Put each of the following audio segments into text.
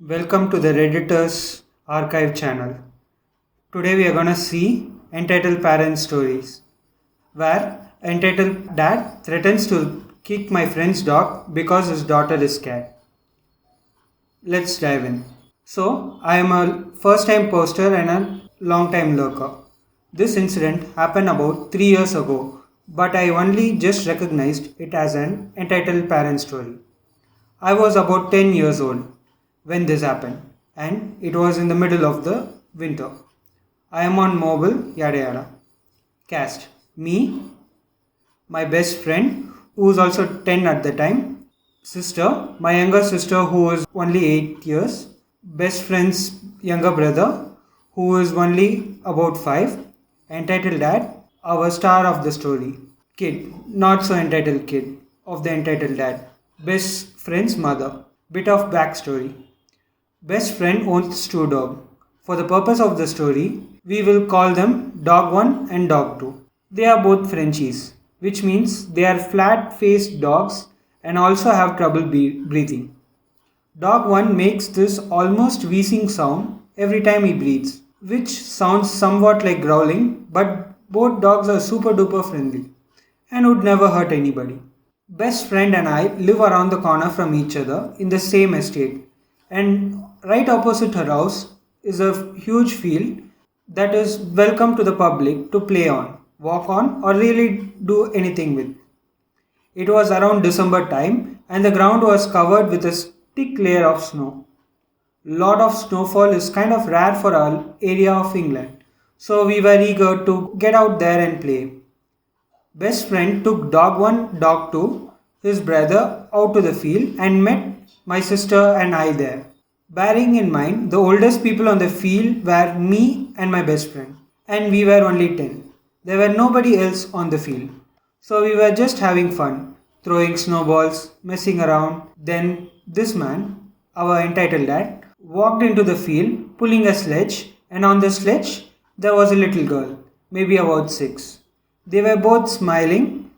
Welcome to the Redditor's Archive channel. Today we are gonna see Entitled Parents stories, where Entitled Dad threatens to kick my friend's dog because his daughter is scared. Let's dive in. So, I am a first time poster and a long time lurker. This incident happened about 3 years ago, but I only just recognized it as an Entitled Parent story. I was about 10 years old when this happened, and it was in the middle of the winter. I am on mobile, yada yada. Cast me, my best friend, who was also 10 at the time, sister, my younger sister, who was only 8 years, best friend's younger brother, who is only about 5, entitled dad, our star of the story, kid, not so entitled kid, of the entitled dad, best friend's mother. Bit of backstory. Best friend owns two dogs. For the purpose of the story, we will call them Dog 1 and Dog 2. They are both Frenchies, which means they are flat faced dogs and also have trouble breathing. Dog 1 makes this almost wheezing sound every time he breathes, which sounds somewhat like growling, but both dogs are super duper friendly and would never hurt anybody. Best friend and I live around the corner from each other in the same estate, and right opposite her house is a huge field that is welcome to the public to play on, walk on, or really do anything with. It was around December time and the ground was covered with a thick layer of snow. Lot of snowfall is kind of rare for our area of England, so we were eager to get out there and play. Best friend took dog 1, dog 2, his brother out to the field and met my sister and I there. Bearing in mind, the oldest people on the field were me and my best friend, and we were only 10. There were nobody else on the field. So we were just having fun, throwing snowballs, messing around. Then this man, our entitled dad, walked into the field pulling a sledge, and on the sledge there was a little girl, maybe about 6. They were both smiling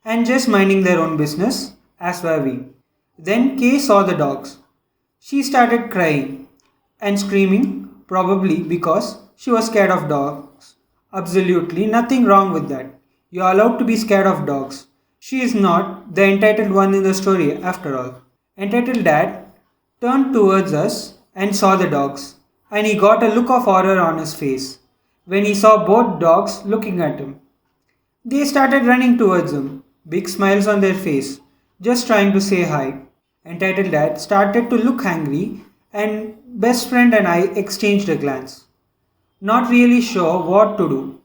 and just minding their own business, as were we. Then Kay saw the dogs. She started crying and screaming, probably because she was scared of dogs. Absolutely nothing wrong with that. You are allowed to be scared of dogs. She is not the entitled one in the story after all. Entitled dad turned towards us and saw the dogs, and he got a look of horror on his face when he saw both dogs looking at him. They started running towards him, big smiles on their face, just trying to say hi. Entitled Dad started to look angry, and best friend and I exchanged a glance, not really sure what to do.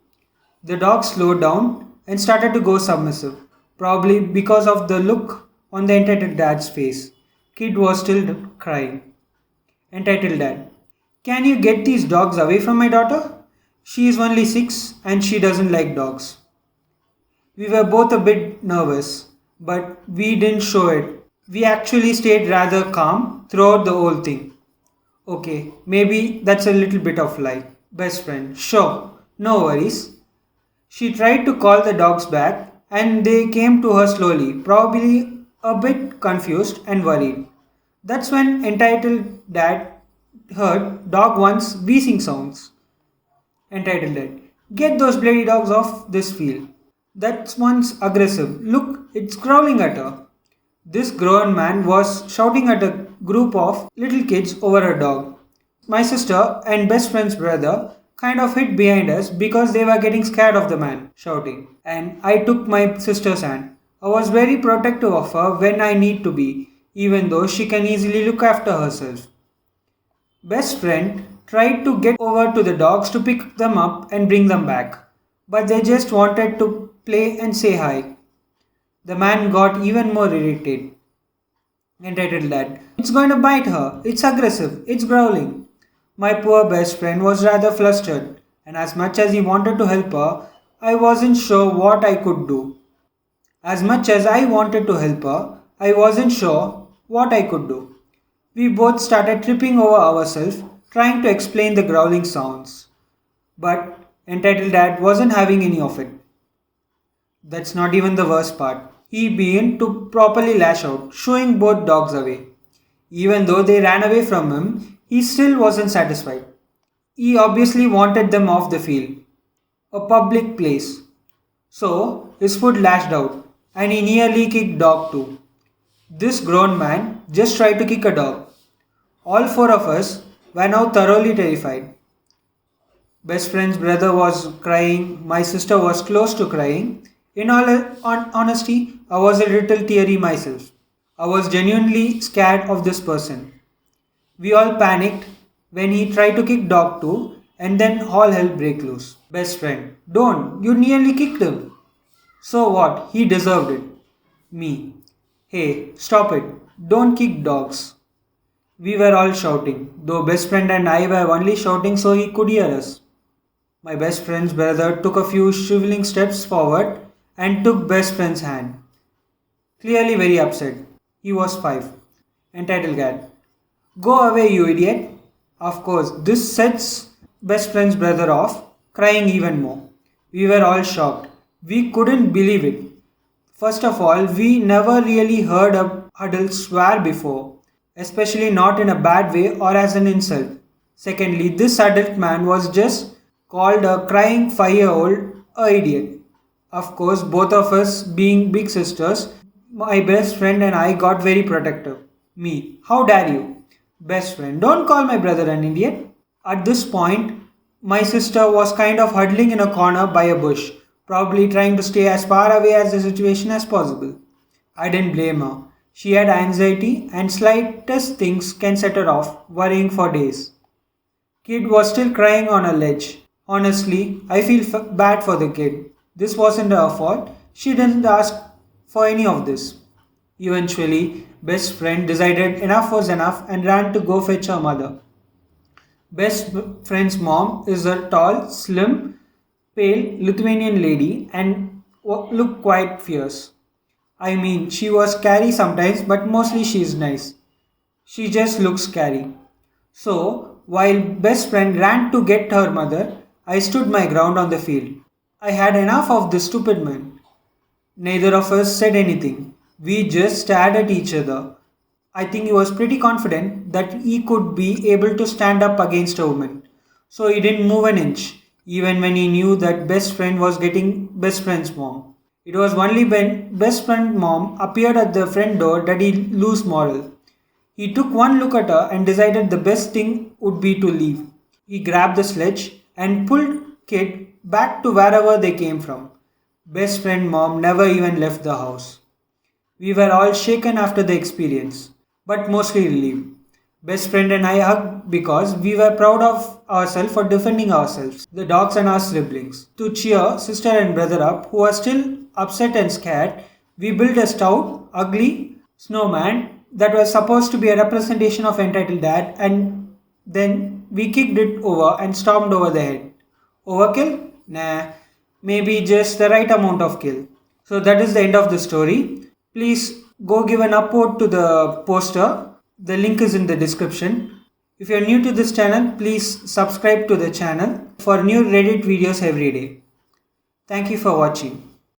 The dog slowed down and started to go submissive, probably because of the look on the entitled dad's face. Kid was still crying. Entitled Dad, can you get these dogs away from my daughter? She is only 6 and she doesn't like dogs. We were both a bit nervous, but we didn't show it. We actually stayed rather calm throughout the whole thing. Okay, maybe that's a little bit of lie. Best friend, sure, no worries. She tried to call the dogs back and they came to her slowly, probably a bit confused and worried. That's when entitled dad heard dog one's wheezing sounds. Entitled dad, get those bloody dogs off this field. That one's aggressive. Look, it's growling at her. This grown man was shouting at a group of little kids over a dog. My sister and best friend's brother kind of hid behind us because they were getting scared of the man shouting, and I took my sister's hand. I was very protective of her when I need to be, even though she can easily look after herself. Best friend tried to get over to the dogs to pick them up and bring them back, but they just wanted to play and say hi. The man got even more irritated. Entitled Dad, it's going to bite her. It's aggressive. It's growling. My poor best friend was rather flustered, and as much as he wanted to help her, I wasn't sure what I could do. As much as I wanted to help her, I wasn't sure what I could do. We both started tripping over ourselves, trying to explain the growling sounds. But Entitled Dad wasn't having any of it. That's not even the worst part. He began to properly lash out, shooing both dogs away. Even though they ran away from him, he still wasn't satisfied. He obviously wanted them off the field, a public place. So his foot lashed out, and he nearly kicked dog too. This grown man just tried to kick a dog. All four of us were now thoroughly terrified. Best friend's brother was crying, my sister was close to crying. In all honesty, I was a little teary myself. I was genuinely scared of this person. We all panicked when he tried to kick dog too, and then all hell break loose. Best friend, don't, you nearly kicked him. So what? He deserved it. Me, hey, stop it, don't kick dogs. We were all shouting, though best friend and I were only shouting so he could hear us. My best friend's brother took a few shivering steps forward and took best friend's hand. Clearly very upset. He was 5. Entitled Dad. Go away, you idiot. Of course, this sets best friend's brother off, crying even more. We were all shocked. We couldn't believe it. First of all, we never really heard a adult swear before, especially not in a bad way or as an insult. Secondly, this adult man was just called a crying 5-year-old a idiot. Of course, both of us being big sisters, my best friend and I got very protective. Me, how dare you? Best friend, don't call my brother an idiot. At this point, my sister was kind of huddling in a corner by a bush, probably trying to stay as far away as the situation as possible. I didn't blame her. She had anxiety and slightest things can set her off, worrying for days. Kid was still crying on a ledge. Honestly, I feel bad for the kid. This wasn't her fault. She didn't ask for any of this. Eventually, best friend decided enough was enough and ran to go fetch her mother. Best friend's mom is a tall, slim, pale Lithuanian lady and looked quite fierce. I mean, she was scary sometimes, but mostly she's nice. She just looks scary. So, while best friend ran to get her mother, I stood my ground on the field. I had enough of this stupid man. Neither of us said anything. We just stared at each other. I think he was pretty confident that he could be able to stand up against a woman. So he didn't move an inch, even when he knew that best friend was getting best friend's mom. It was only when best friend's mom appeared at the front door that he lost moral. He took one look at her and decided the best thing would be to leave. He grabbed the sledge and pulled kid back to wherever they came from. Best friend mom never even left the house. We were all shaken after the experience, but mostly relieved. Best friend and I hugged because we were proud of ourselves for defending ourselves, the dogs and our siblings. To cheer sister and brother up, who were still upset and scared, we built a stout, ugly snowman that was supposed to be a representation of Entitled Dad, and then we kicked it over and stormed over the head. Overkill? Nah, maybe just the right amount of kill. So that is the end of the story. Please go give an upvote to the poster. The link is in the description. If you are new to this channel, please subscribe to the channel for new Reddit videos every day. Thank you for watching.